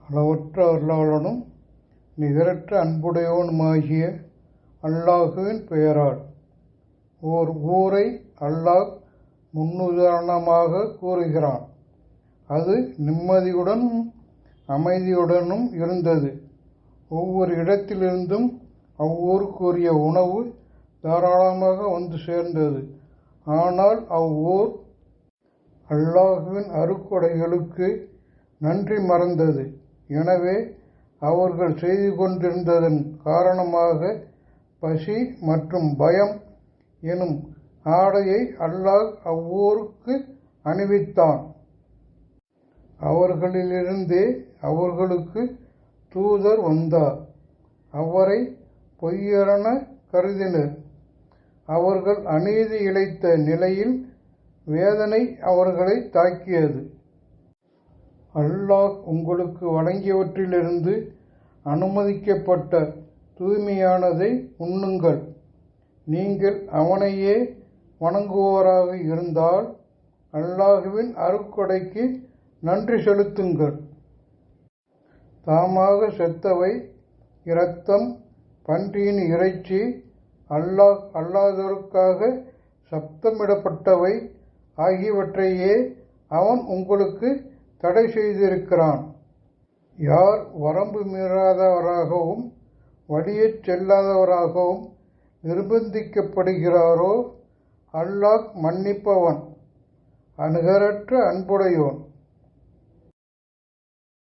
அளவற்ற அருளாளனும் நிகரற்ற அன்புடையவனுமாகிய அல்லாஹுவின் பெயரால். ஓர் ஊரை அல்லாஹ் முன்னுதாரணமாக கூறுகிறான். அது நிம்மதியுடனும் அமைதியுடனும் இருந்தது. ஒவ்வொரு இடத்திலிருந்தும் அவ்வூருக்குரிய உணவு தாராளமாக வந்து சேர்ந்தது. ஆனால் அவ்வூர் அல்லாஹுவின் அருட்கொடைகளுக்கு நன்றி மறந்தது. எனவே அவர்கள் செய்து கொண்டிருந்ததன் காரணமாக பசி மற்றும் பயம் எனும் ஆடையை அல்லாஹ் அவ்வூருக்கு அணிவித்தான். அவர்களிலிருந்தே அவர்களுக்கு தூதர் வந்தார். அவரை பொய்யரென கருதினர். அவர்கள் அநீதி இழைத்த நிலையில் வேதனை அவர்களை தாக்கியது. அல்லாஹ் உங்களுக்கு வழங்கியவற்றிலிருந்து அனுமதிக்கப்பட்ட தூய்மையானதை உண்ணுங்கள். நீங்கள் அவனையே வணங்குவோராக இருந்தால் அல்லாஹுவின் அருட்கொடைக்கு நன்றி செலுத்துங்கள். தாமாக செத்தவை, இரத்தம், பன்றியின் இறைச்சி, அல்லாஹ் அல்லாதோருக்காக சப்தமிடப்பட்டவை ஆகியவற்றையே அவன் உங்களுக்கு தடை செய்திருக்கிறான். யார் வரம்பு மீறாதவராகவும் வழியச் செல்லாதவராகவும் நிர்பந்திக்கப்படுகிறாரோ அல்லாஹ் மன்னிப்பவன், நிகரற்ற அன்புடையோன்.